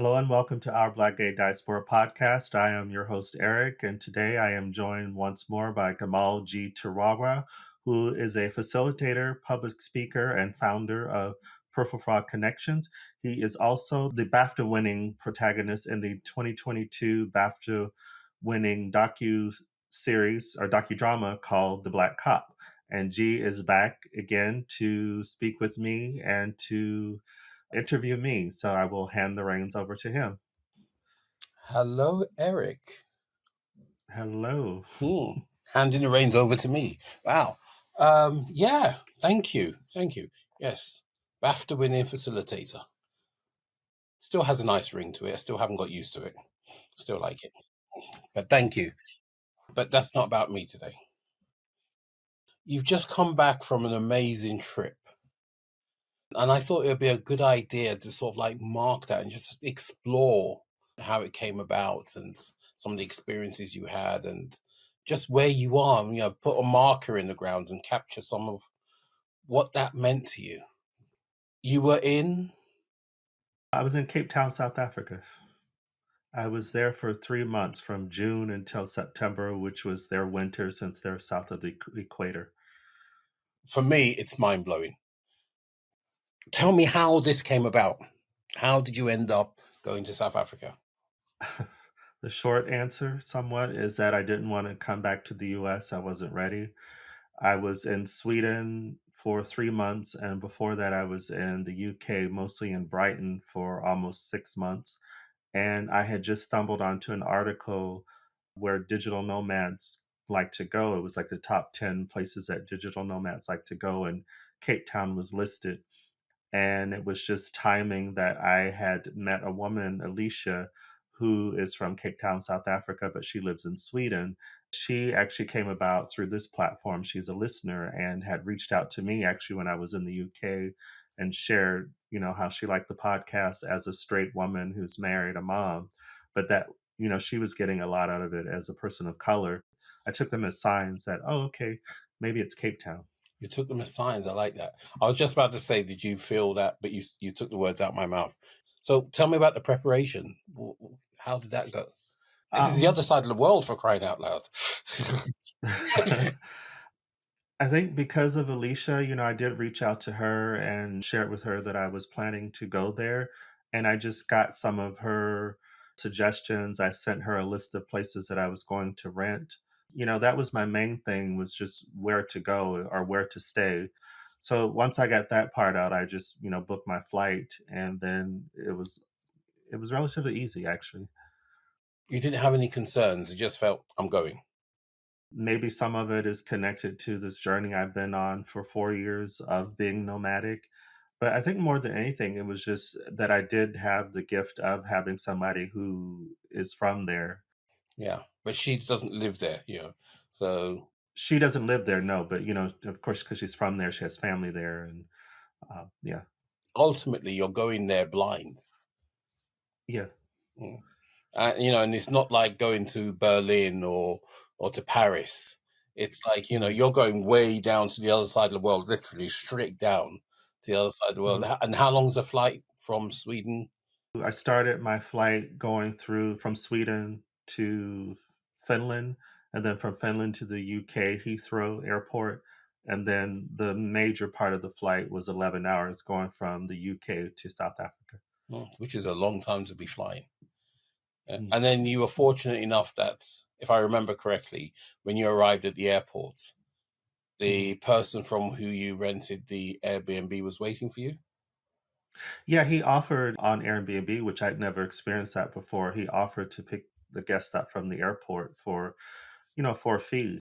Hello and welcome to our Black Gay Diaspora podcast. I am your host, Eric, and today I am joined once more by Gamal G Turawa, who is a facilitator, public speaker, and founder of Peripheral Fraud Connections. He is also the BAFTA winning protagonist in the 2022 BAFTA winning docu-series or docudrama called The Black Cop. And G is back again to speak with me and to interview me. So I will hand the reins over to him. Hello, Eric. Hello. Handing the reins over to me. Wow. Yeah, thank you. Thank you. Yes, BAFTA winning facilitator. Still has a nice ring to it. I still haven't got used to it. Still like it. But thank you. But that's not about me today. You've just come back from an amazing trip. And I thought it would be a good idea to sort of like mark that and just explore how it came about and some of the experiences you had and just where you are, put a marker in the ground and capture some of what that meant to you. You were in? I was in Cape Town, South Africa. I was there for 3 months from June until September, which was their winter since they're south of the equator. For me, it's mind blowing. Tell me how this came about. How did you end up going to South Africa? The short answer, somewhat, is that I didn't want to come back to the US. I wasn't ready. I was in Sweden for 3 months, and before that, I was in the UK, mostly in Brighton, for almost 6 months. And I had just stumbled onto an article where digital nomads like to go. It was like the top 10 places that digital nomads like to go, and Cape Town was listed. And it was just timing that I had met a woman, Alicia, who is from Cape Town, South Africa, but she lives in Sweden. She actually came about through this platform. She's a listener and had reached out to me actually when I was in the UK and shared, how she liked the podcast as a straight woman who's married, a mom, but that, she was getting a lot out of it as a person of color. I took them as signs that, oh, okay, maybe it's Cape Town. You took them as signs. I like that. I was just about to say, did you feel that? But you took the words out of my mouth. So tell me about the preparation. How did that go? This is the Um, other side of the world, for crying out loud. I think because of Alicia, I did reach out to her and shared with her that I was planning to go there. And I just got some of her suggestions. I sent her a list of places that I was going to rent. That was my main thing, was just where to go or where to stay. So once I got that part out, I just, booked my flight, and then it was relatively easy actually. You didn't have any concerns. You just felt, I'm going. Maybe some of it is connected to this journey I've been on for 4 years of being nomadic. But I think more than anything, it was just that I did have the gift of having somebody who is from there. Yeah. But she doesn't live there, So She doesn't live there, no, but of course, because she's from there, she has family there, and yeah, ultimately, you're going there blind. yeah. Mm. And it's not like going to Berlin or to Paris. It's like, Mhm, you're going way down to the other side of the world, literally straight down to the other side of the world. mhm. And how long's the flight from Sweden? I started my flight going through from Sweden to Finland, and then from Finland to the UK Heathrow Airport. And then the major part of the flight was 11 hours going from the UK to South Africa. Which is a long time to be flying. Mm. And then you were fortunate enough that, if I remember correctly, when you arrived at the airport, Mhm. the person from who you rented the Airbnb was waiting for you. Yeah, he offered on Airbnb, which I'd never experienced that before. He offered to pick the guest up from the airport for a fee.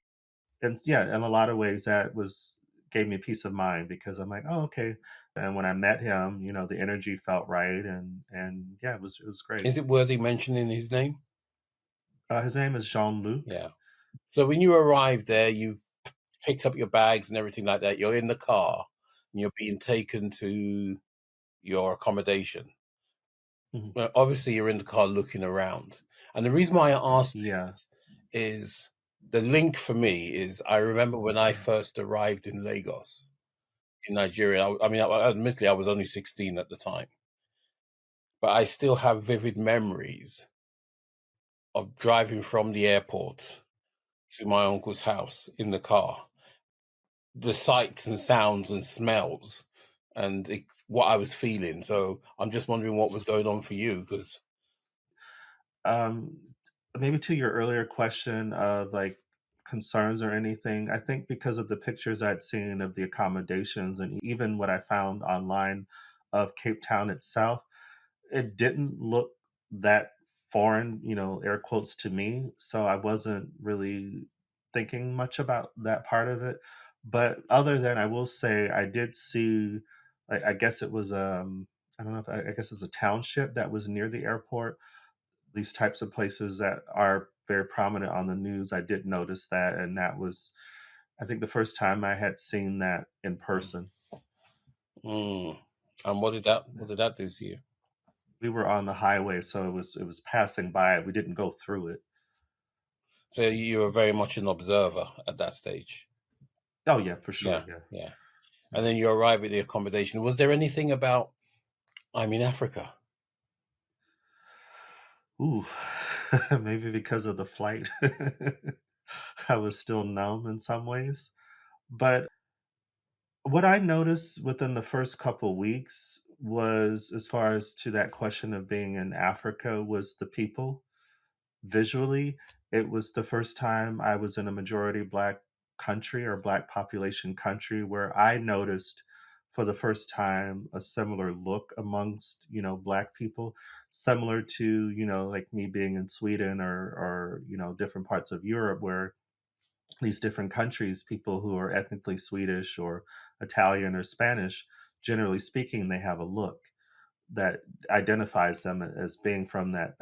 And yeah, in a lot of ways that was gave me peace of mind because I'm like, oh, okay. And when I met him, the energy felt right, and yeah, it was great. Is it worthy mentioning his name? His name is Jean Luc. Yeah. So when you arrived there, you've picked up your bags and everything like that. You're in the car and you're being taken to your accommodation. Mhm. Well, obviously, you're in the car looking around. And the reason why I asked Yeah. this is the link for me is I remember when I Mhm. first arrived in Lagos in Nigeria. I mean, admittedly, I was only 16 at the time. but I still have vivid memories of driving from the airport to my uncle's house in the car, the sights and sounds and smells, and what I was feeling. So I'm just wondering what was going on for you, because Um, Maybe to your earlier question of like concerns or anything, I think because of the pictures I'd seen of the accommodations and even what I found online of Cape Town itself, it didn't look that foreign, air quotes to me. So I wasn't really thinking much about that part of it. But other than I will say, I did see, I guess it was, I don't know if I guess it's a township that was near the airport, these types of places that are very prominent on the news. I did notice that, and that was, I think, the first time I had seen that in mm, person. mm. And what did that do to you? We were on the highway, so it was passing by. We didn't go through it. So you were very much an observer at that stage. Oh yeah, for Yeah, sure. Yeah. yeah. Yeah. And then you arrive at the accommodation. Was there anything about I'm in Africa? Ooh, maybe because of the flight, I was still numb in some ways. But what I noticed within the first couple weeks was, as far as to that question of being in Africa, was the people. Visually, it was the first time I was in a majority Black country or Black population country where I noticed for the first time a similar look amongst, Black people, similar to, like me being in Sweden or, different parts of Europe where these different countries, people who are ethnically Swedish or Italian or Spanish, generally speaking, they have a look that identifies them as being from that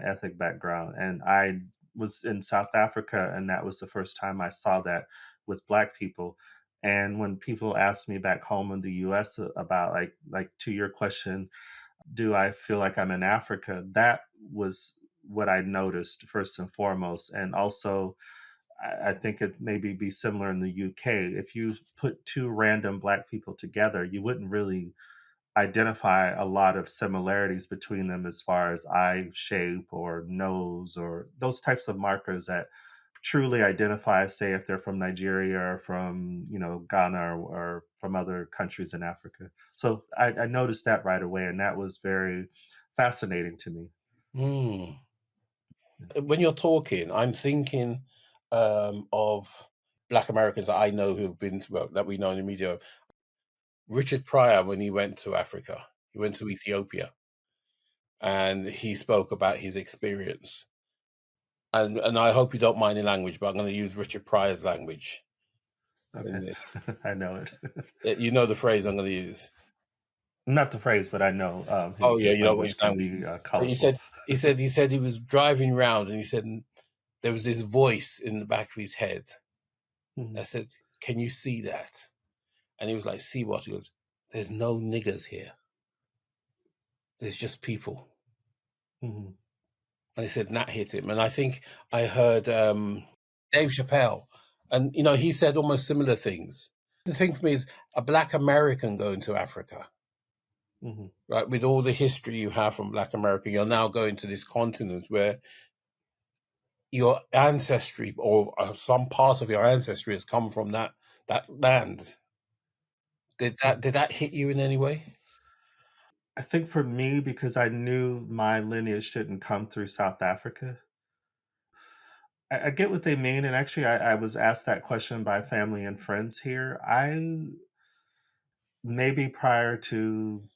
ethnic background. And I was in South Africa, and that was the first time I saw that with Black people. And when people ask me back home in the U.S. about like to your question, do I feel like I'm in Africa? That was what I noticed first and foremost. And also, I think it maybe be similar in the UK. If you put two random Black people together, you wouldn't really identify a lot of similarities between them as far as eye shape or nose or those types of markers that truly identify, say, if they're from Nigeria or from, Ghana or from other countries in Africa. So I noticed that right away, and that was very fascinating to me. Hmm. When you're talking, I'm thinking of Black Americans that I know who've been to, well, that we know in the media. Richard Pryor, when he went to Africa, he went to Ethiopia, and he spoke about his experience. And I hope you don't mind the language, but I'm going to use Richard Pryor's language in Okay. this. I know it. You know the phrase I'm going to use. Not the phrase, but I know Oh yeah, his you know what language his can language. be But colorful. he said he was driving round, and he said there was this voice in the back of his head. I Mhm, said, "Can you see that?" And he was like, "See what?" He goes, "There's no niggers here. There's just people." mhm, And he said that hit him. And I think I heard Dave Chappelle, and he said almost similar things. The thing for me is a Black American going to Africa, mhm, right? With all the history you have from Black America, you're now going to this continent where your ancestry or some part of your ancestry has come from that land. Did that mhm. did that hit you in any way? I think for me, because I knew my lineage didn't come through South Africa, I get what they mean. And actually, I was asked that question by family and friends here. Maybe prior to,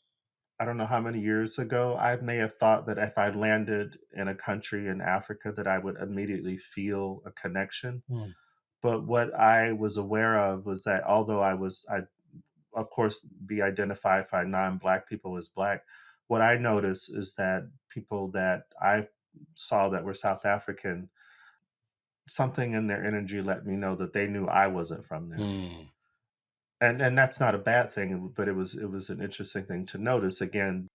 I don't know how many years ago, I may have thought that if I landed in a country in Africa, that I would immediately feel a connection. Hmm. But what I was aware of was that although I of course, be identified by non-Black people as Black. What I noticed is that people that I saw that were South African, something in their energy let me know that they knew I wasn't from there. Hmm. And that's not a bad thing, but it was an interesting thing to notice. Again,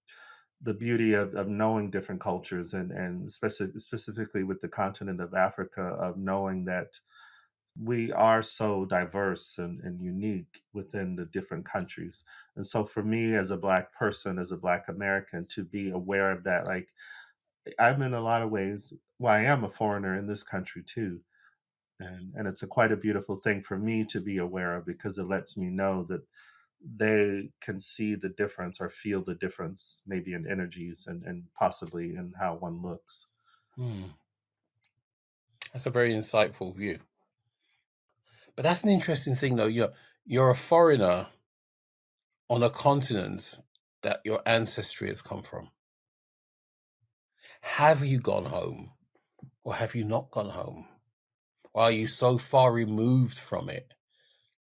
the beauty of knowing different cultures and specifically with the continent of Africa, of knowing that We are so diverse and unique within the different countries. And so for me as a black person, as a black American, to be aware of that, like I'm in a lot of ways, well, I am a foreigner in this country too. And it's a quite a beautiful thing for me to be aware of because it lets me know that they can see the difference or feel the difference maybe in energies and possibly in how one looks. Hmm. That's a very insightful view. But that's an interesting thing, though. You're a foreigner on a continent that your ancestry has come from. Have you gone home, or have you not gone home? Or are you so far removed from it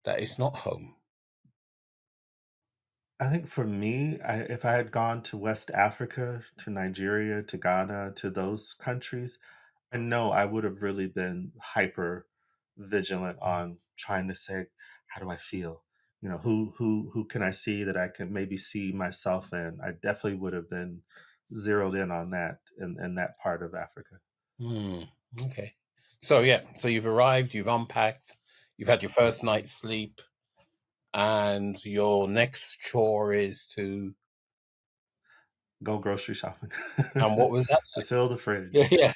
that it's not home? I think for me, if I had gone to West Africa, to Nigeria, to Ghana, to those countries, I know I would have really been hyper vigilant on trying to say, how do I feel? You know, who can I see that I can maybe see myself in? I definitely would have been zeroed in on that in that part of Africa. Hmm. Okay. So yeah, so you've arrived, you've unpacked, you've had your first night's sleep, and your next chore is to. Go grocery shopping And what was that to like? fill the Yeah, fridge. yeah.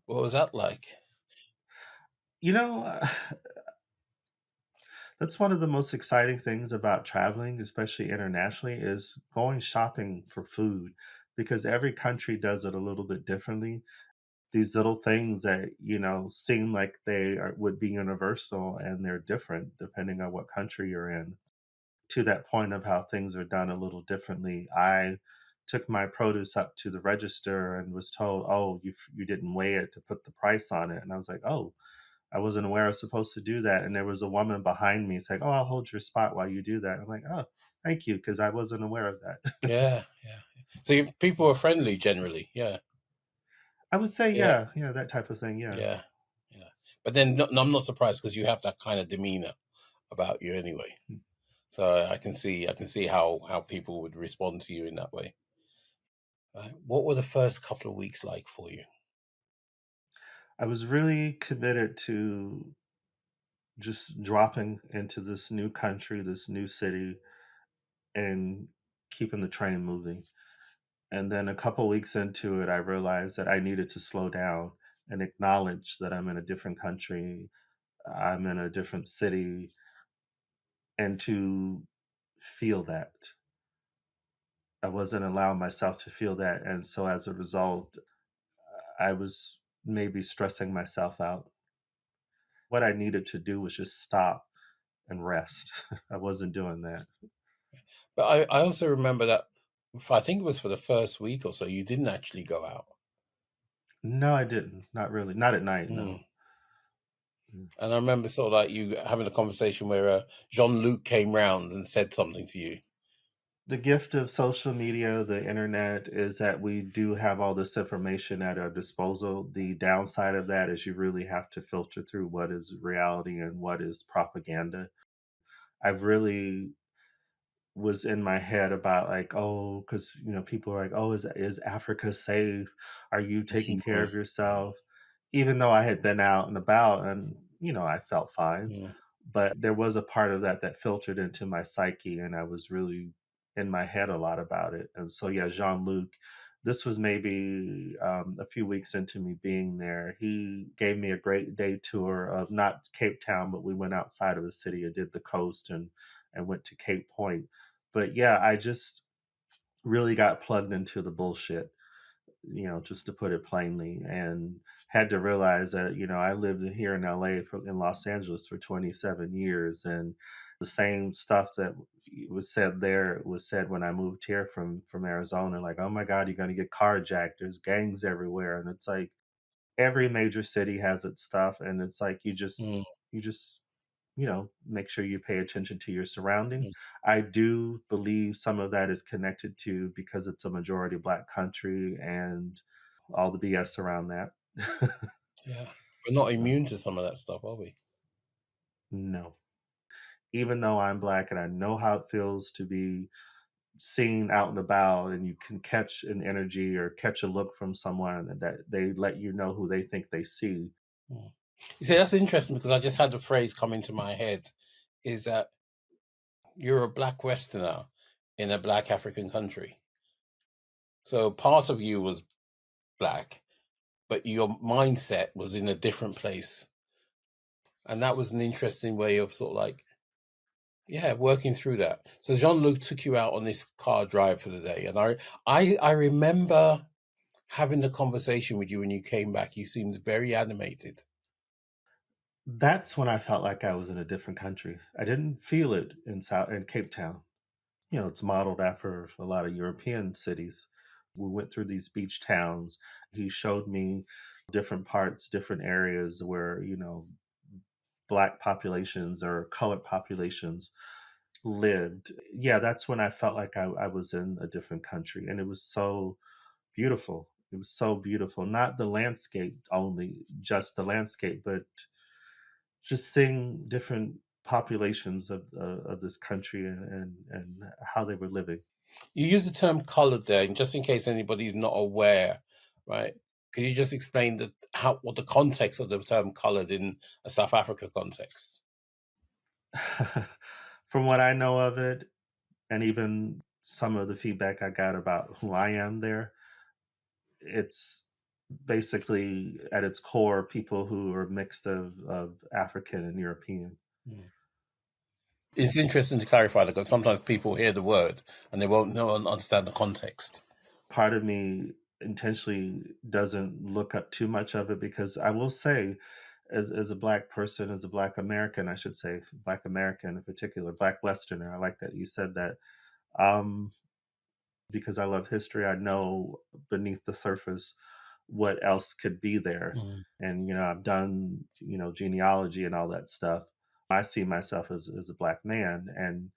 What was that like? You know, that's one of the most exciting things about traveling, especially internationally, is going shopping for food because every country does it a little bit differently. These little things that, seem like would be universal and they're different depending on what country you're in. To that point of how things are done a little differently, I took my produce up to the register and was told, "Oh, you didn't weigh it to put the price on it." And I was like, "Oh, I wasn't aware I was supposed to do that." And there was a woman behind me saying, "Oh, I'll hold your spot while you do that." I'm like, "Oh, thank you," because I wasn't aware of that. Yeah, yeah. So people are friendly generally. Yeah, I would say, yeah, yeah, yeah, that type of thing. Yeah. yeah, yeah. But then I'm not surprised because you have that kind of demeanor about you anyway. So I can see how people would respond to you in that way. What were the first couple of weeks like for you? I was really committed to just dropping into this new country, this new city, and keeping the train moving. And then a couple weeks into it, I realized that I needed to slow down and acknowledge that I'm in a different country, I'm in a different city, and to feel that. I wasn't allowing myself to feel that. And so as a result, I was maybe stressing myself out. What I needed to do was just stop and rest. I wasn't doing that. But I also remember that I think it was for the first week or so you didn't actually go out. No, I didn't. Not really. Not at night, Mm. no. Mm. And I remember sort of like you having a conversation where Jean Luc came round and said something to you. The gift of social media, the internet, is that we do have all this information at our disposal. The downside of that is you really have to filter through what is reality and what is propaganda. I've really was in my head about like, oh, because people are like, oh, is Africa safe? Are you taking care Mhm. of yourself? Even though I had been out and about and I felt fine, Mm. but there was a part of that that filtered into my psyche, and I was really in my head a lot about it. And so, yeah, Jean Luc. This was maybe a few weeks into me being there. He gave me a great day tour of not Cape Town, but we went outside of the city and did the coast and went to Cape Point. But yeah, I just really got plugged into the bullshit, just to put it plainly, and had to realize that, I lived here in LA in Los Angeles for 27 years. And the same stuff that was said there was said when I moved here from Arizona, like, oh my God, you're going to get carjacked. There's gangs everywhere. And it's like, every major city has its stuff, and it's like Mm. you just make sure you pay attention to your surroundings. Mm. I do believe some of that is connected to because it's a majority black country and all the BS around that. Yeah. We're not So, immune to some of that stuff, are we? no, even though I'm black and I know how it feels to be seen out and about, and you can catch an energy or catch a look from someone that they let you know who they think they see. Mm. You see, that's interesting because I just had the phrase come into my head is that you're a black Westerner in a black African country. So part of you was black, but your mindset was in a different place. And that was an interesting way of sort of like, yeah, working through that. So Jean-Luc took you out on this car drive for the day. And I remember having the conversation with you when you came back. You seemed very animated. That's when I felt like I was in a different country. I didn't feel it in Cape Town. You know, it's modeled after a lot of European cities. We went through these beach towns. He showed me different parts, different areas where, black populations or colored populations lived. Yeah, that's when I felt like I was in a different country. And it was so beautiful. It was so beautiful. Not the landscape only, just the landscape, but just seeing different populations of this country and how they were living. You use the term colored there, and just in case anybody's not aware, right? Can you just explain what the context of the term colored in a South Africa context? From what I know of it, and even some of the feedback I got about who I am there, it's basically at its core people who are mixed of African and European. Mm. It's interesting to clarify that because sometimes people hear the word and they won't know and understand the context. Part of me intentionally doesn't look up too much of it because I will say, as a black person, as a black American, I should say, black American in particular, black Westerner. I like that you said that. Um, because I love history, I know beneath the surface what else could be there. Mm. And, I've done, genealogy and all that stuff. I see myself as a black man. And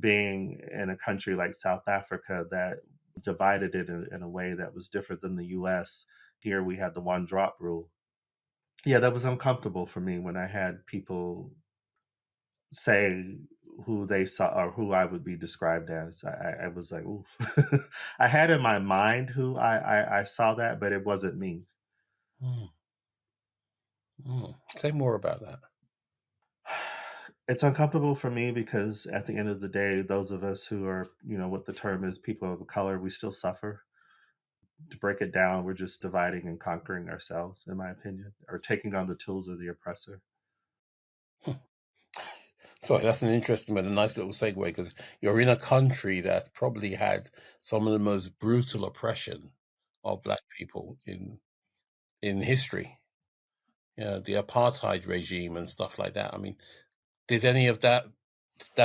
being in a country like South Africa that divided it in a way that was different than the US, here we had the one drop rule. Yeah, that was uncomfortable for me when I had people say who they saw or who I would be described as. I was like, oof. I had in my mind who I saw that, but it wasn't me. Mm. Mm. Say more about that. It's uncomfortable for me because at the end of the day, those of us who are, what the term is, people of color, we still suffer. To break it down, we're just dividing and conquering ourselves, in my opinion, or taking on the tools of the oppressor. Sorry, that's an interesting but a nice little segue because you're in a country that probably had some of the most brutal oppression of black people in history. Yeah, the apartheid regime and stuff like that. I mean, did any of that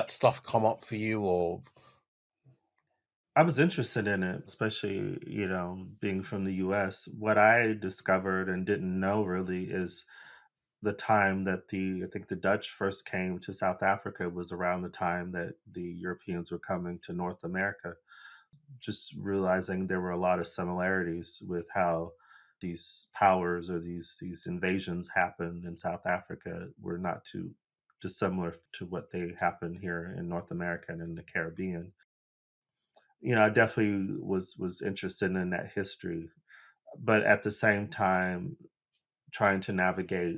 stuff come up for you, or I was interested in it, especially, being from the US. What I discovered and didn't know really is the time that I think the Dutch first came to South Africa was around the time that the Europeans were coming to North America. Just realizing there were a lot of similarities with how these powers or these invasions happened in South Africa were not too dissimilar to what they happened here in North America and in the Caribbean. I definitely was interested in that history, but at the same time trying to navigate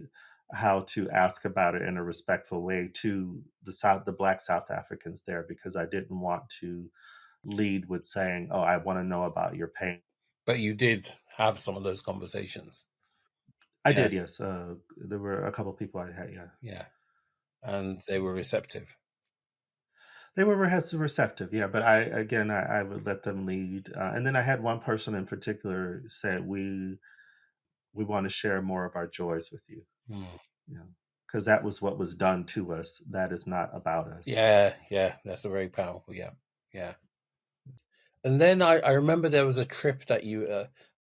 how to ask about it in a respectful way to the black South Africans there, because I didn't want to lead with saying, "Oh, I want to know about your pain." but you did have some of those conversations? I Yeah, did, yes. There were a couple people I had, yeah. yeah, and they were receptive. They were receptive, yeah. But I would let them lead, and then I had one person in particular said, "We want to share more of our joys with you." Hmm. You know, because that was what was done to us. That is not about us. Yeah, yeah, that's a very powerful. Yeah, yeah. And then I remember there was a trip that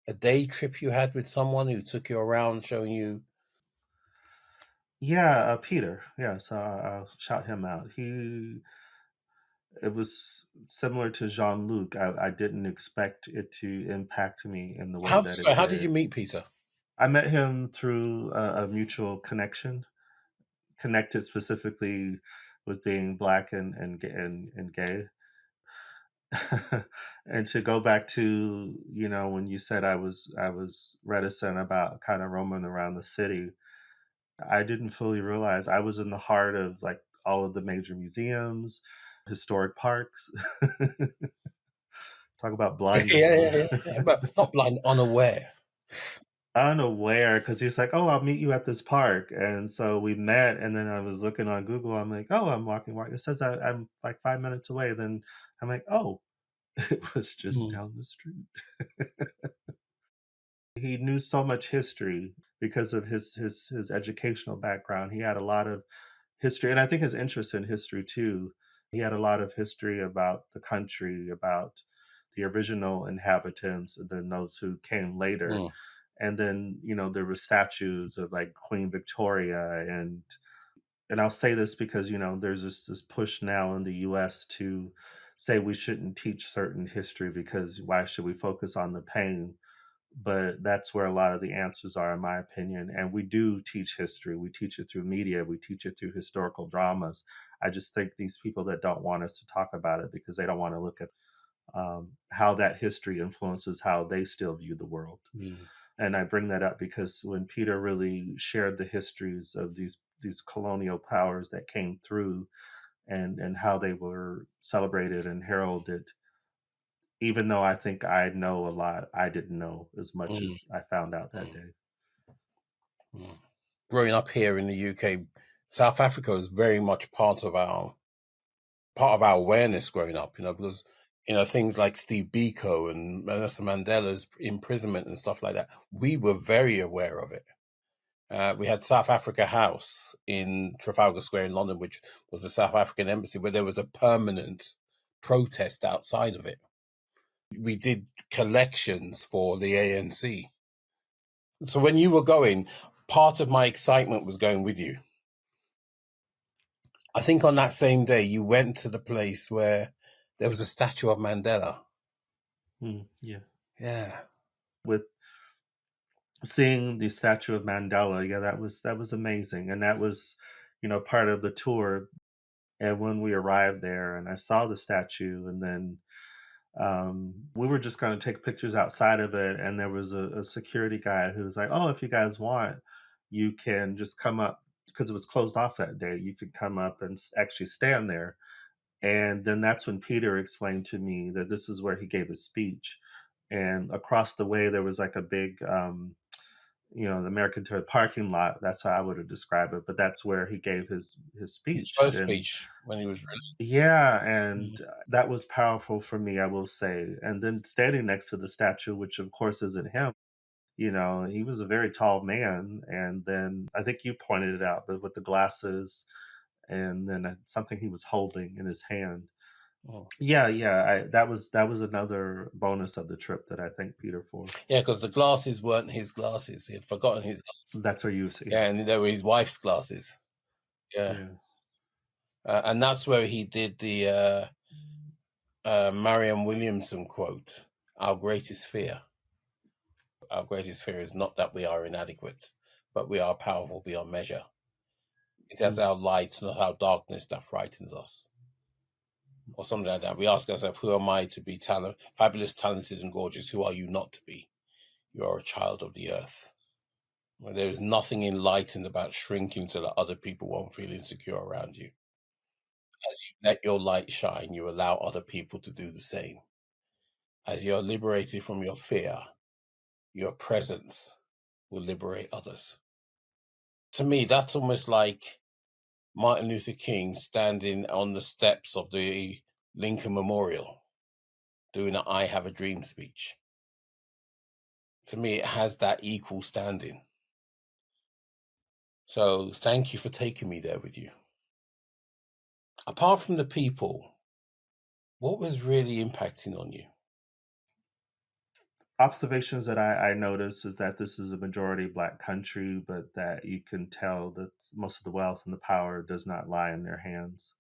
a day trip you had with someone who took you around showing you. Yeah, Peter. Yeah, so I'll shout him out. It was similar to Jean Luc. I didn't expect it to impact me in the way that it How did you did. meet Peter? I met him through a mutual connection, connected specifically with being black and gay. And to go back to, when you said I was reticent about kind of roaming around the city, I didn't fully realize I was in the heart of, like, all of the major museums, historic parks. Talk about Yeah, blinding yeah, you. yeah, yeah, but not blind, unaware. Unaware, because he's like, "Oh, I'll meet you at this park," and so we met, and then I was looking on Google, I'm like, "Oh, I'm walking, it says I'm, like, 5 minutes away," then I'm like, "Oh, it was just Mm, down the street." He knew so much history because of his educational background. He had a lot of history, and I think his interest in history too. He had a lot of history about the country, about the original inhabitants, and then those who came later. mm, And then, there were statues of, like, Queen Victoria, and I'll say this because, there's this push now in the US to say we shouldn't teach certain history because why should we focus on the pain? But that's where a lot of the answers are, in my opinion. And we do teach history. We teach it through media. We teach it through historical dramas. I just think these people that don't want us to talk about it because they don't want to look at how that history influences how they still view the world. mm, And I bring that up because when Peter really shared the histories of these colonial powers that came through and how they were celebrated and heralded, even though I think I know a lot, I didn't know as much mm, as I found out that mm, day. mm. Growing up here in the UK, South Africa was very much part of our awareness growing up, because things like Steve Biko and Nelson Mandela's imprisonment and stuff like that. We were very aware of it. We had South Africa House in Trafalgar Square in London, which was the South African embassy, where there was a permanent protest outside of it. We did collections for the ANC. So when you were going, part of my excitement was going with you. I think on that same day, you went to the place where there was a statue of Mandela. Yeah. Yeah. With seeing the statue of Mandela, yeah, that was amazing, and that was, part of the tour. And when we arrived there, and I saw the statue, and then we were just going to take pictures outside of it, and there was a security guy who was like, "Oh, if you guys want, you can just come up because it was closed off that day. You could come up and actually stand there." And then that's when Peter explained to me that this is where he gave his speech. And across the way, there was like a big, the American Tour parking lot. That's how I would have described it. But that's where he gave his His speech. first And speech when he was yeah, really. and that was powerful for me, I will say. And then standing next to the statue, which of course isn't him, he was a very tall man. And then I think you pointed it out, but with the glasses and then something he was holding in his hand. Mm. Yeah, yeah, that was another bonus of the trip that I thank Peter for. Yeah, because the glasses weren't his glasses. He had forgotten his. That's where you see. Yeah, and they were his wife's glasses. Yeah, Yeah. and that's where he did the Marianne Williamson quote: "Our greatest fear, our greatest fear is not that we are inadequate, but we are powerful beyond measure. It is Mm, our light, not our darkness, that frightens us." Or something like that. We ask ourselves, who am I to be fabulous, talented, and gorgeous? Who are you not to be? You are a child of the earth. Well, there is nothing enlightened about shrinking so that other people won't feel insecure around you. As you let your light shine, you allow other people to do the same. As you're liberated from your fear, your presence will liberate others. To me, that's almost like Martin Luther King standing on the steps of the Lincoln Memorial doing an I Have a Dream speech. To me, it has that equal standing. So thank you for taking me there with you. Apart from the people, what was really impacting on you? observations that I notice is that this is a majority Black country, but that you can tell that most of the wealth and the power does not lie in their hands.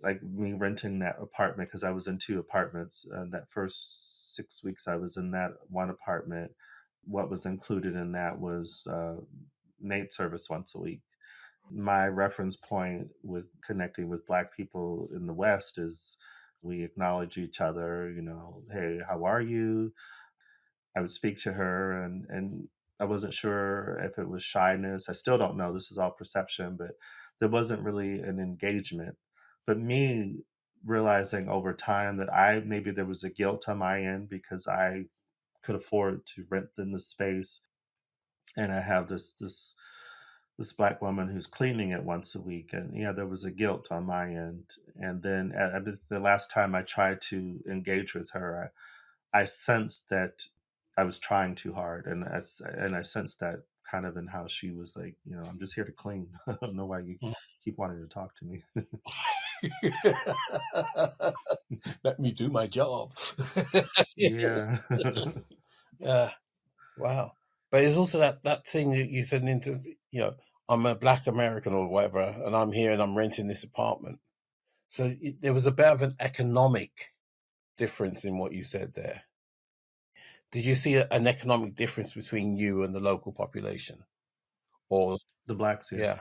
Like me renting that apartment, because I was in 2 apartments, that first 6 weeks I was in that one apartment, what was included in that was, maid service once a week. My reference point with connecting with Black people in the West is we acknowledge each other, "Hey, how are you?" I would speak to her, and I wasn't sure if it was shyness. I still don't know. This is all perception, but there wasn't really an engagement. But me realizing over time that I maybe there was a guilt on my end because I could afford to rent in the space, and I have this black woman who's cleaning it once a week, and yeah, there was a guilt on my end. And then the last time I tried to engage with her, I sensed that I was trying too hard, and I sensed that kind of in how she was like, I'm just here to clean. I don't know why you keep wanting to talk to me. Let me do my job. Yeah. Yeah. Wow. But it's also that thing that you said into, I'm a black American or whatever, and I'm here and I'm renting this apartment. So there was a bit of an economic difference in what you said there. Did you see an economic difference between you and the local population? Or, The blacks, yeah. yeah.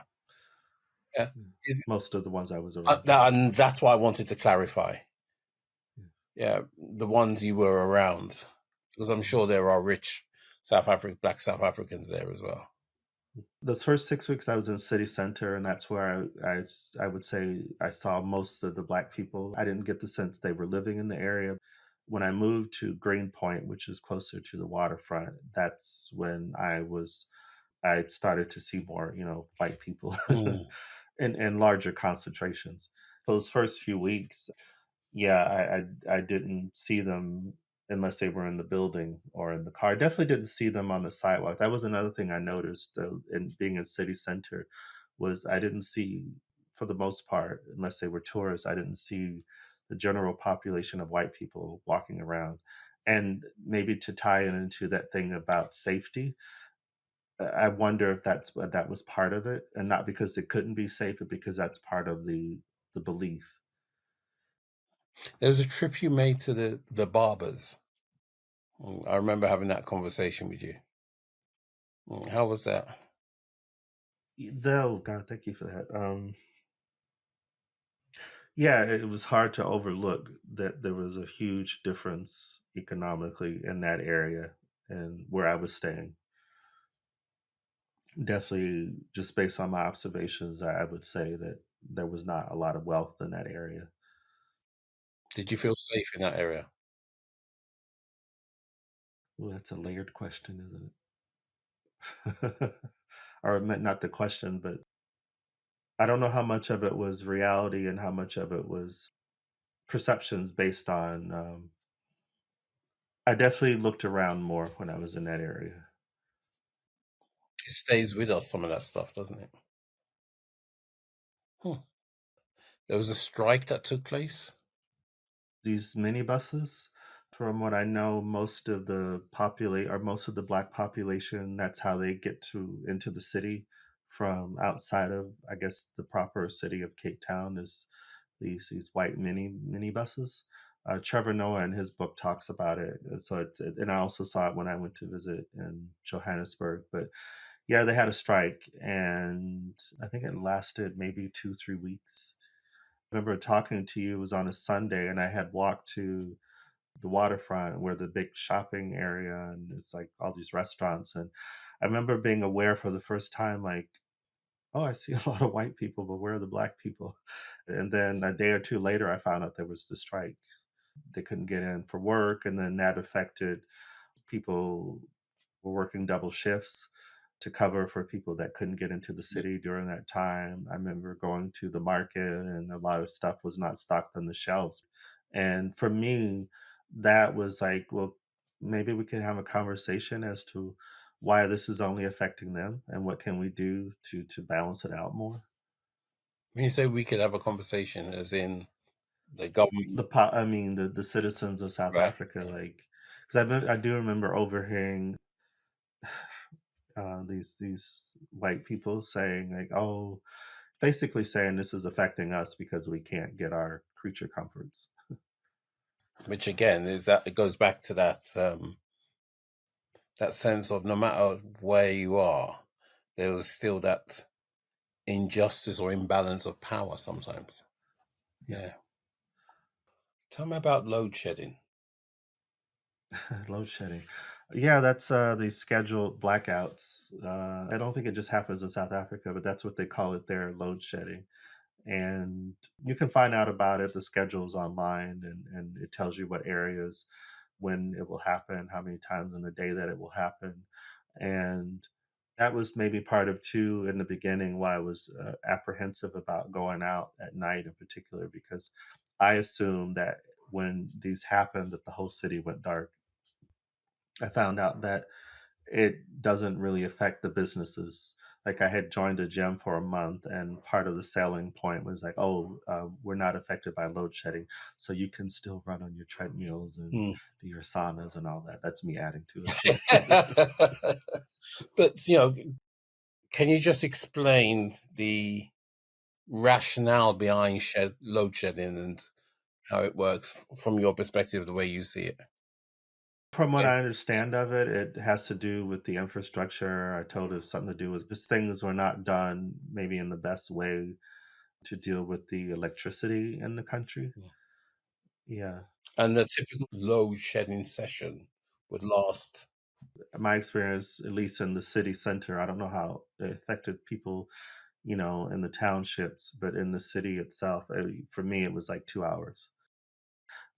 Yeah. Yeah. Most of the ones I was Uh, around, yeah. that, and that's why I wanted to clarify. Yeah. Yeah, the ones you were around, because I'm Mhm. sure there are rich Black South Africans there as well. Those first 6 weeks I was in city center, and that's where I would say I saw most of the black people. I didn't get the sense they were living in the area. When I moved to Greenpoint, which is closer to the waterfront, that's when I started to see more, white people Mm. in larger concentrations. Those first few weeks, yeah, I didn't see them unless they were in the building or in the car. I definitely didn't see them on the sidewalk. That was another thing I noticed, in being in city center, was I didn't see, for the most part, unless they were tourists, I didn't see the general population of white people walking around. And maybe to tie it into that thing about safety, I wonder if that was part of it, and not because it couldn't be safe, but because that's part of the belief. There was a trip you made to the barbers. I remember having that conversation with you. How was that? Though, God, thank you for that. Yeah, it was hard to overlook that there was a huge difference economically in that area and where I was staying. Definitely, just based on my observations, I would say that there was not a lot of wealth in that area. Did you feel safe in that area? Well, that's a layered question, isn't it? Or not the question, but I don't know how much of it was reality and how much of it was perceptions based on. I definitely looked around more when I was in that area. It stays with us, some of that stuff, doesn't it? Hmm. There was a strike that took place. These minibuses, from what I know, most of the black population, that's how they get to into the city from outside of, I guess, the proper city of Cape Town, is these white minibuses. Trevor Noah in his book talks about it. And so and I also saw it when I went to visit in Johannesburg. But yeah, they had a strike, and I think it lasted maybe 2 3 weeks. Remember talking to you, it was on a Sunday, and I had walked to the waterfront where the big shopping area, and it's like all these restaurants. And I remember being aware for the first time, like, oh, I see a lot of white people, but where are the black people? And then a day or two later, I found out there was the strike. They couldn't get in for work, and then that affected people were working double shifts to cover for people that couldn't get into the city during that time. I remember going to the market, and a lot of stuff was not stocked on the shelves. And for me, that was like, well, maybe we can have a conversation as to why this is only affecting them and what can we do to balance it out more. When you say we could have a conversation, as in the government, I mean, the citizens of South right? Africa, like, because I do remember overhearing these white people saying like, "Oh," basically saying this is affecting us because we can't get our creature comforts. Which again is that it goes back to that sense of no matter where you are, there was still that injustice or imbalance of power sometimes. Yeah, Yeah. Tell me about load shedding. load shedding. Yeah, that's, these scheduled blackouts. I don't think it just happens in South Africa, but that's what they call it there, load shedding. And you can find out about it. The schedule's online, and it tells you what areas, when it will happen, how many times in the day that it will happen. And that was maybe part of too in the beginning why I was apprehensive about going out at night in particular, because I assumed that when these happened that the whole city went dark. I found out that it doesn't really affect the businesses. Like, I had joined a gym for a month, and part of the selling point was like, "Oh, we're not affected by load shedding, so you can still run on your treadmills and Mm. do your saunas and all that." That's me adding to it. But can you just explain the rationale behind load shedding and how it works from your perspective, the way you see it? From what Okay. I understand of it, it has to do with the infrastructure. I told it something to do with just things were not done maybe in the best way to deal with the electricity in the country. Yeah. Yeah. And the typical load shedding session would last. My experience, at least in the city center, I don't know how it affected people, in the townships, but in the city itself, for me, it was like 2 hours.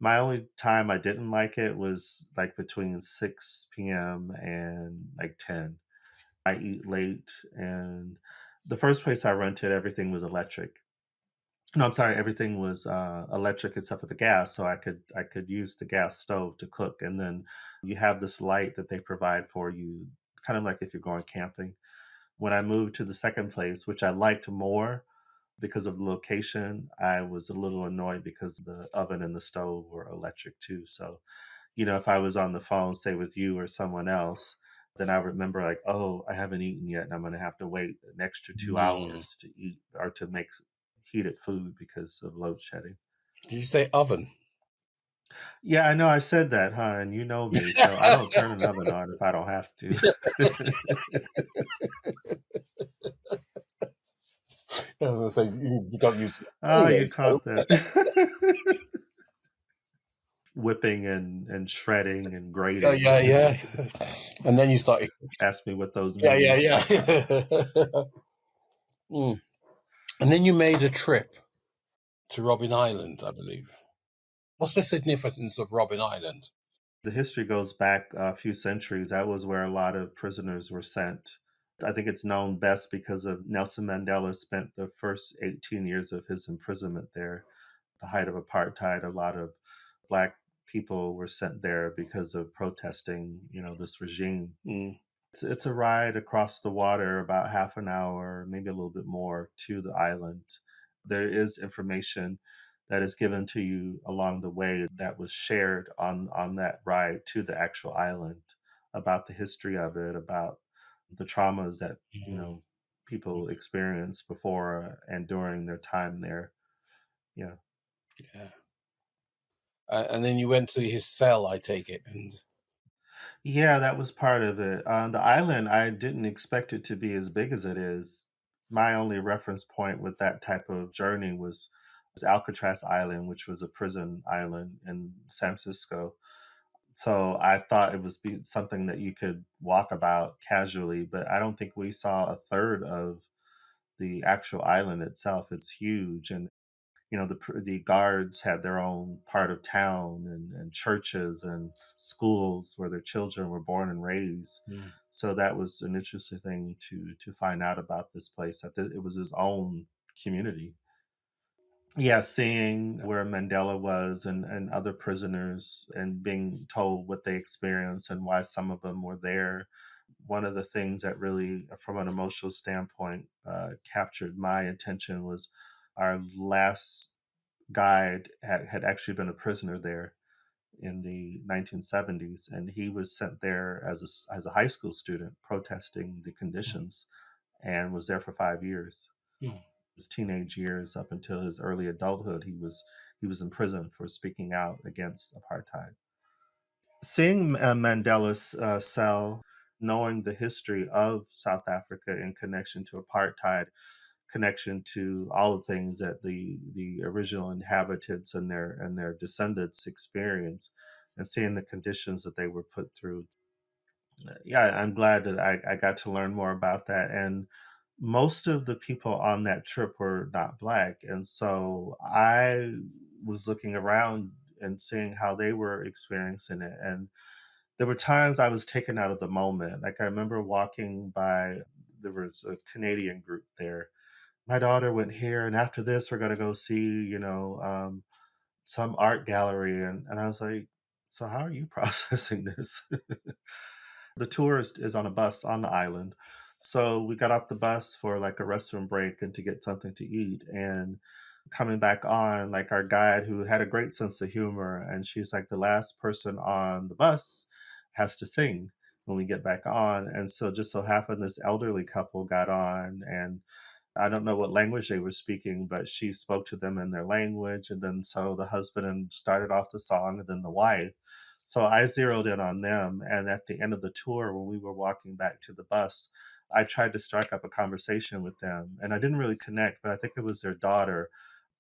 My only time I didn't like it was like between 6 p.m. and like 10. I eat late, and the first place I rented, everything was electric. No, I'm sorry, everything was electric except for the gas, so I could use the gas stove to cook, and then you have this light that they provide for you, kind of like if you're going camping. When I moved to the second place, which I liked more because of the location, I was a little annoyed because the oven and the stove were electric too. So, if I was on the phone, say with you or someone else, then I remember like, oh, I haven't eaten yet, and I'm going to have to wait an extra two Mm. hours to eat or to make heated food because of load shedding. Did you say oven? Yeah, I know I said that, huh? And you know me, so I don't turn an oven on if I don't have to. I was gonna say you don't use it Oh, anyway. you So caught that. Whipping and shredding and yeah, grating. yeah, yeah. And then you started. Ask me what those Yeah, yeah, mean. yeah. Mm. And then you made a trip to Robin Island, I believe. What's the significance of Robin Island? The history goes back a few centuries. That was where a lot of prisoners were sent. I think it's known best because of Nelson Mandela spent the first 18 years of his imprisonment there. The height of apartheid, a lot of black people were sent there because of protesting, this regime. Mm. It's a ride across the water, about half an hour, maybe a little bit more, to the island. There is information that is given to you along the way that was shared on that ride to the actual island about the history of it, about the traumas that, Mm. people experienced before and during their time there. Yeah. Yeah. And then you went to his cell, I take it. And Yeah, that was part of it. The island, I didn't expect it to be as big as it is. My only reference point with that type of journey was Alcatraz Island, which was a prison island in San Francisco. So I thought it was something that you could walk about casually, but I don't think we saw a third of the actual island itself. It's huge, and the guards had their own part of town, and churches and schools where their children were born and raised. mm. So that was an interesting thing to find out about this place. That it was his own community. Yeah, seeing where Mandela was, and other prisoners, and being told what they experienced and why some of them were there. One of the things that really, from an emotional standpoint, captured my attention was our last guide had actually been a prisoner there in the 1970s, and he was sent there as a high school student protesting the Mm. conditions, and was there for 5 years. Mm. His teenage years up until his early adulthood, he was in prison for speaking out against apartheid. Seeing Mandela's cell, knowing the history of South Africa in connection to apartheid, connection to all the things that the original inhabitants and their descendants experience, and seeing the conditions that they were put through. Yeah, I'm glad that I got to learn more about that. And most of the people on that trip were not black. And so I was looking around and seeing how they were experiencing it. And there were times I was taken out of the moment. Like I remember walking by, there was a Canadian group there. My daughter went here, and after this, we're going to go see, some art gallery. And I was like, so how are you processing this? The tourist is on a bus on the island. So we got off the bus for like a restroom break and to get something to eat. And coming back on, like our guide who had a great sense of humor, and she's like, the last person on the bus has to sing when we get back on. And so just so happened this elderly couple got on, and I don't know what language they were speaking, but she spoke to them in their language. And then so the husband and started off the song, and then the wife. So I zeroed in on them. And at the end of the tour, when we were walking back to the bus, I tried to strike up a conversation with them. And I didn't really connect, but I think it was their daughter.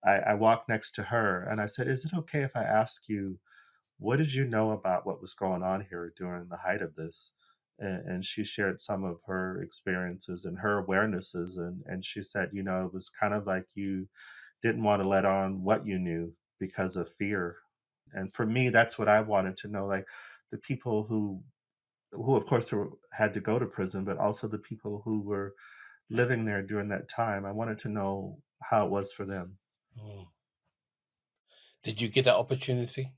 I walked next to her and I said, is it okay if I ask you, what did you know about what was going on here during the height of this? And she shared some of her experiences and her awarenesses. And she said, it was kind of like you didn't want to let on what you knew because of fear. And for me, that's what I wanted to know. Like the people who of course had to go to prison, but also the people who were living there during that time. I wanted to know how it was for them. Mm. Did you get that opportunity?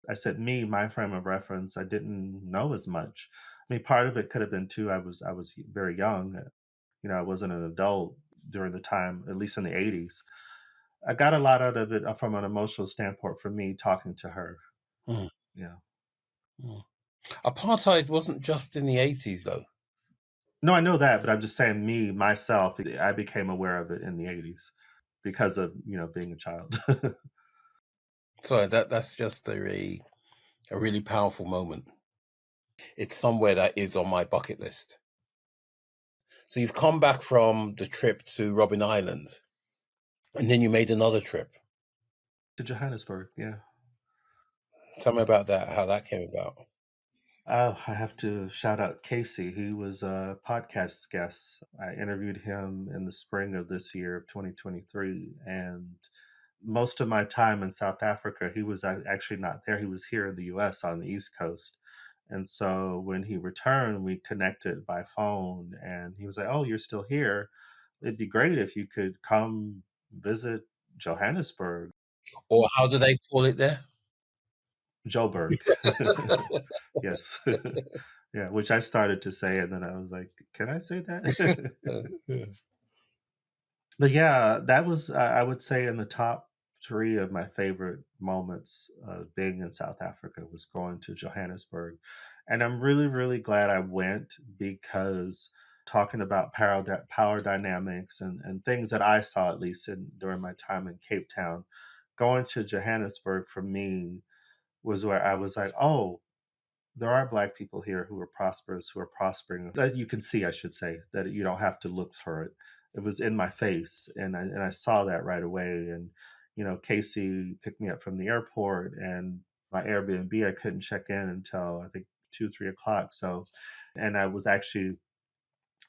I said, me, my frame of reference, I didn't know as much. I mean, part of it could have been too. I was very young. I wasn't an adult during the time, at least in the '80s. I got a lot out of it from an emotional standpoint for me talking to her. Mm, Yeah. mm. Apartheid wasn't just in the 80s, though. No, I know that, but I'm just saying, me myself, I became aware of it in the '80s because of being a child. So that's just a really powerful moment. It's somewhere that is on my bucket list. So you've come back from the trip to Robben Island, and then you made another trip. To Johannesburg, yeah. Tell me about that, how that came about. Oh, I have to shout out Kaecy. He was a podcast guest. I interviewed him in the spring of this year of 2023. And most of my time in South Africa, he was actually not there. He was here in the US on the East Coast. And so when he returned, we connected by phone. And he was like, oh, you're still here. It'd be great if you could come visit Johannesburg, Or how do they call it there? Joburg. Yes. Yeah, which I started to say, and then I was like, "Can I say that?" Yeah. But yeah, that was, I would say, in the top 3 of my favorite moments of being in South Africa was going to Johannesburg, and I'm really, really glad I went because talking about power dynamics and things that I saw, at least during my time in Cape Town, going to Johannesburg for me was where I was like, "Oh, there are black people here who are prosperous, who are prospering, that you can see, I should say, that you don't have to look for it. It was in my face, and I saw that right away. And Casey picked me up from the airport, and my Airbnb, I couldn't check in until I think 2, 3 o'clock. So, and I was actually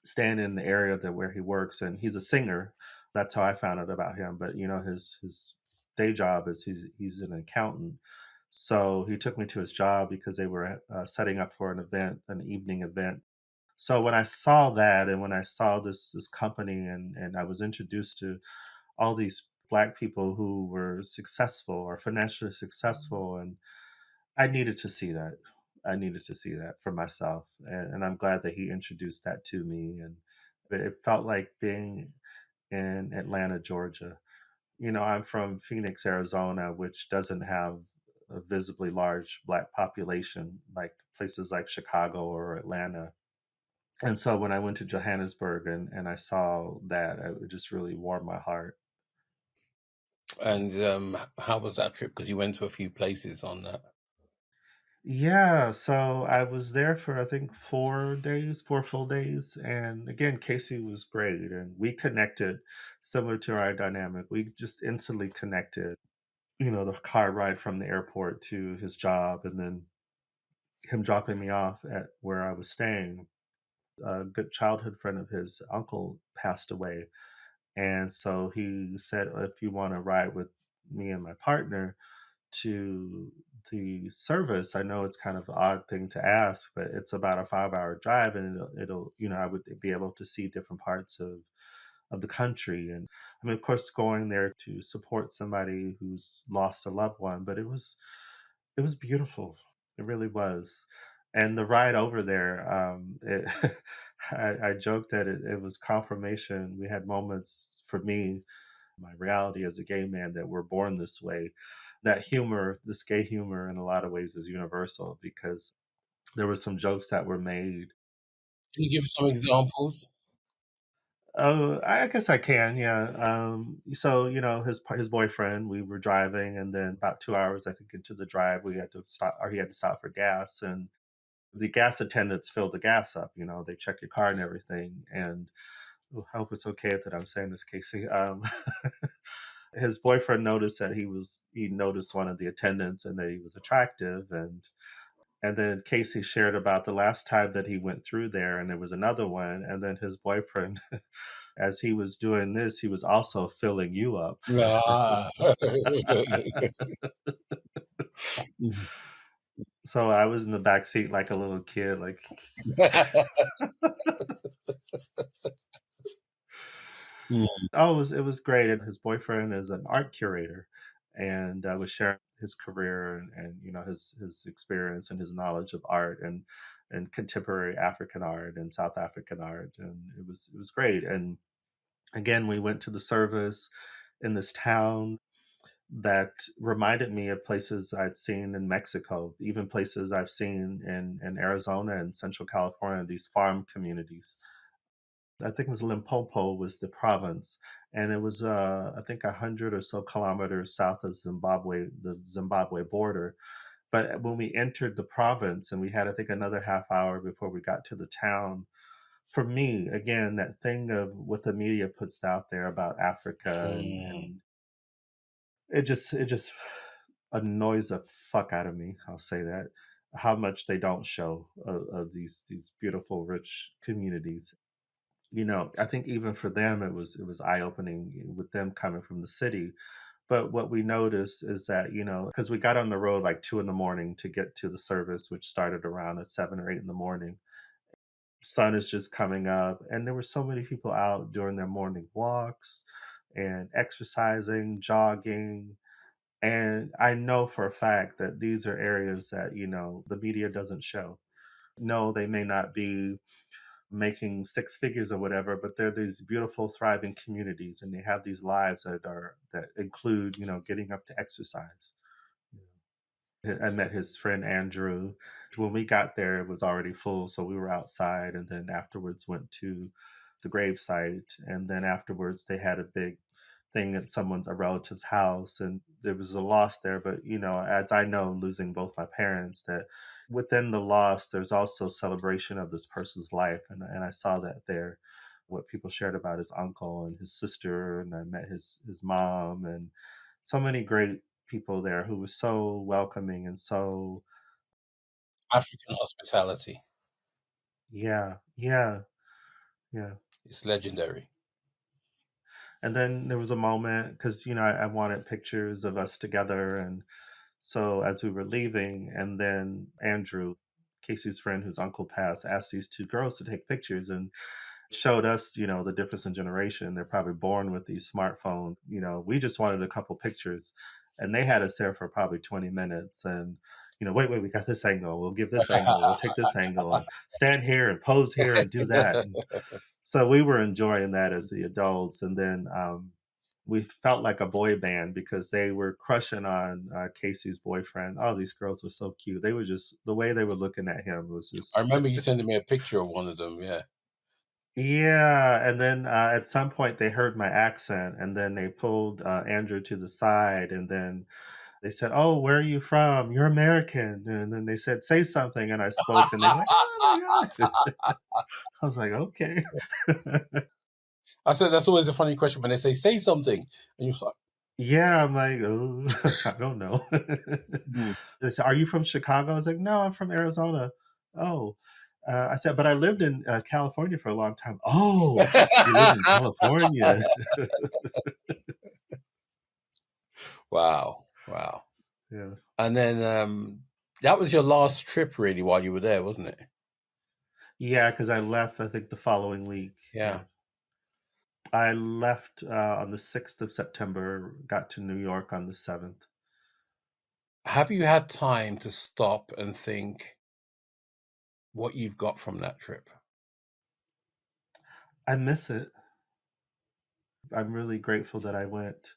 staying in the area that where he works, and he's a singer. That's how I found out about him. But his day job is he's an accountant. So he took me to his job because they were setting up for an event, an evening event. So when I saw that, and when I saw this company, and I was introduced to all these black people who were successful or financially successful, and I needed to see that. I needed to see that for myself, and I'm glad that he introduced that to me. And it felt like being in Atlanta, Georgia. I'm from Phoenix, Arizona, which doesn't have a visibly large black population like places like Chicago or Atlanta. And so when I went to Johannesburg and I saw that, it just really warmed my heart. And how was that trip? Because you went to a few places on that. Yeah, so I was there for I think 4 days, 4 full days. And again, Casey was great. And we connected similar to our dynamic. We just instantly connected, the car ride from the airport to his job. And then him dropping me off at where I was staying. A good childhood friend of his uncle passed away, and so he said, "If you want to ride with me and my partner to the service, I know it's kind of an odd thing to ask, but it's about a 5 hour drive, and I would be able to see different parts of the country." And I mean, of course, going there to support somebody who's lost a loved one, but it was beautiful. It really was. And the ride over there, I joked that it was confirmation. We had moments for me, my reality as a gay man, that we're born this way. That humor, this gay humor, in a lot of ways is universal because there were some jokes that were made. Can you give us some examples? Oh, I guess I can, yeah. So his boyfriend. We were driving, and then about 2 hours, I think, into the drive, we had to stop, or he had to stop for gas, and the gas attendants fill the gas up. They check your car and everything. And I hope it's okay that I'm saying this, Casey. His boyfriend noticed that he noticed one of the attendants and that he was attractive, and then Casey shared about the last time that he went through there, and there was another one, and then his boyfriend, as he was doing this, he was also filling you up. Ah. Mhm. So I was in the back seat like a little kid, like, Mm. oh, it was great. And his boyfriend is an art curator, and was sharing his career and his experience and his knowledge of art and contemporary African art and South African art, and it was great. And again, we went to the service in this town that reminded me of places I'd seen in Mexico, even places I've seen in Arizona and Central California, these farm communities. I think it was Limpopo was the province, and it was I think 100 or so kilometers south of Zimbabwe, the Zimbabwe border. But when we entered the province, and we had I think another half hour before we got to the town, for me, again, that thing of what the media puts out there about Africa, and Mm. and it just annoys the fuck out of me. I'll say that, how much they don't show of these beautiful, rich communities. I think even for them, it was eye opening with them coming from the city. But what we noticed is that, because we got on the road like 2 in the morning to get to the service, which started around at 7 or 8 in the morning. Sun is just coming up, and there were so many people out during their morning walks and exercising, jogging. And I know for a fact that these are areas that, the media doesn't show. No, they may not be making six figures or whatever, but they're these beautiful, thriving communities, and they have these lives that include, getting up to exercise. I met his friend Andrew. When we got there, it was already full, so we were outside, and then afterwards went to the gravesite, and then afterwards they had a big thing at a relative's house, and there was a loss there. But as I know, losing both my parents, that within the loss, there's also celebration of this person's life, and I saw that there. What people shared about his uncle and his sister, and I met his mom, and so many great people there who were so welcoming and so, African hospitality. yeah, yeah, yeah. It's legendary. And then there was a moment because I wanted pictures of us together, and so as we were leaving, and then Andrew, Casey's friend whose uncle passed, asked these two girls to take pictures, and showed us, the difference in generation. They're probably born with these smartphones. We just wanted a couple pictures, and they had us there for probably 20 minutes. And wait, we got this angle. We'll give this angle. We'll take this angle and stand here and pose here and do that. And so we were enjoying that as the adults, and then we felt like a boy band because they were crushing on Casey's boyfriend. Oh, these girls were so cute. They were just the way they were looking at him was I just remember you sending me a picture of one of them. Yeah. yeah. And then at some point they heard my accent, and then they pulled Andrew to the side, and then they said, "Oh, where are you from? You're American." And then they said, "Say something," and I spoke, and they were like, "Oh my god!" I was like, "Okay." I said that's always a funny question when they say something, and you're like, Yeah, I'm like, "Oh, I don't know." Mm. They said, "Are you from Chicago?" I was like, "No, I'm from Arizona." "Oh." I said, "But I lived in, California for a long time." "Oh, you lived in California." Wow, wow. Yeah. And then that was your last trip, really, while you were there, wasn't it? Yeah, because I left, I think, the following week. Yeah. Yeah. I left, on the 6th of September, got to New York on the 7th. Have you had time to stop and think what you've got from that trip? I miss it. I'm really grateful that I went.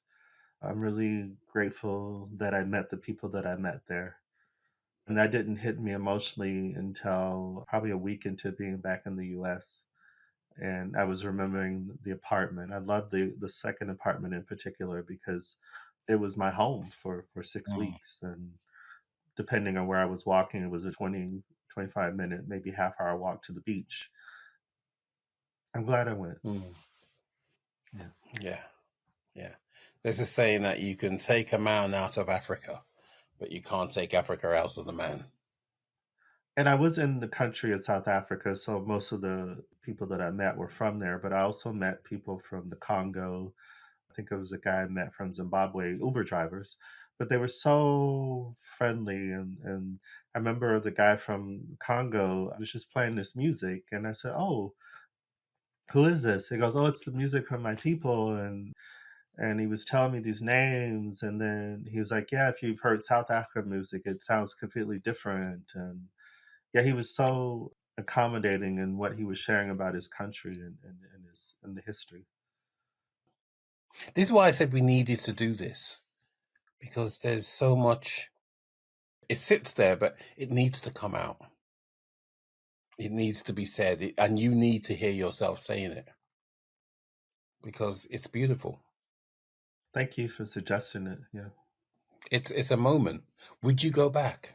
I'm really grateful that I met the people that I met there. And that didn't hit me emotionally until probably a week into being back in the US. And I was remembering the apartment. I loved the second apartment in particular because it was my home for 6 Mm, weeks. And depending on where I was walking, it was a 25 minute, maybe half-hour walk to the beach. I'm glad I went. mm, Yeah. yeah, yeah. There's a saying that you can take a man out of Africa, but you can't take Africa out of the man. And I was in the country of South Africa, so most of the people that I met were from there, but I also met people from the Congo. I think it was a guy I met from Zimbabwe, Uber drivers, but they were so friendly. And I remember the guy from Congo, I was just playing this music, and I said, "Oh, who is this?" He goes, "Oh, it's the music from my people." And he was telling me these names, and then he was like, "Yeah, if you've heard South African music, it sounds completely different." And yeah, he was so accommodating in what he was sharing about his country and the history. This is why I said we needed to do this because there's so much. It sits there, but it needs to come out. It needs to be said, and you need to hear yourself saying it because it's beautiful. Thank you for suggesting it. Yeah. It's a moment. Would you go back?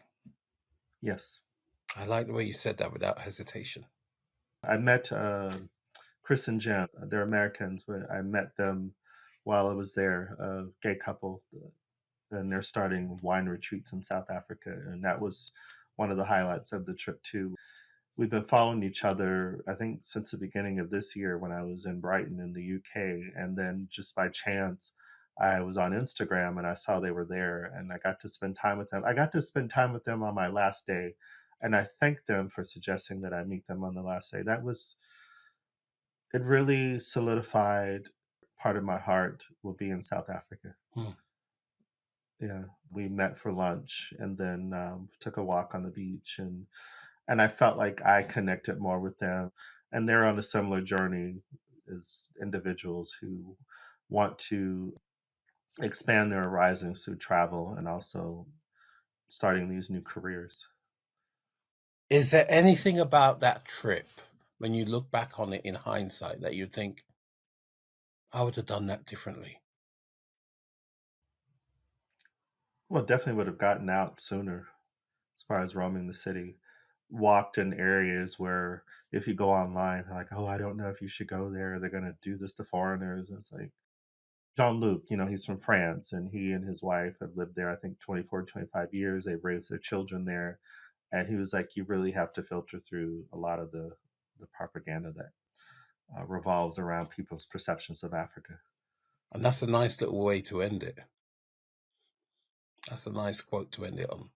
Yes. I like the way you said that without hesitation. I met Chris and Jen. They're Americans, but I met them while I was there, a gay couple, and they're starting wine retreats in South Africa. And that was one of the highlights of the trip, too. We've been following each other, I think, since the beginning of this year when I was in Brighton in the UK. And then just by chance, I was on Instagram and I saw they were there and I got to spend time with them. I got to spend time with them on my last day. And I thanked them for suggesting that I meet them on the last day. It really solidified part of my heart will be in South Africa. Hmm. Yeah, we met for lunch and then took a walk on the beach, and I felt like I connected more with them, and they're on a similar journey as individuals who want to expand their horizons through travel and also starting these new careers. Is there anything about that trip when you look back on it in hindsight that you think I would have done that differently? Well, definitely would have gotten out sooner as far as roaming the city. Walked in areas where if you go online, they're like, "Oh, I don't know if you should go there. They're going to do this to foreigners." And it's like, Jean-Luc, he's from France and he and his wife have lived there, I think 24, 25 years. They've raised their children there. And he was like, you really have to filter through a lot of the propaganda that revolves around people's perceptions of Africa. And that's a nice little way to end it. That's a nice quote to end it on.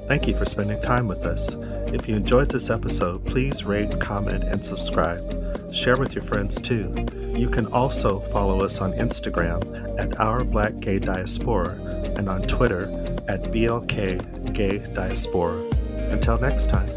Thank you for spending time with us. If you enjoyed this episode, please rate, comment, and subscribe. Share with your friends too. You can also follow us on Instagram at Our Black Gay Diaspora and on Twitter at BLK Gay Diaspora. Until next time.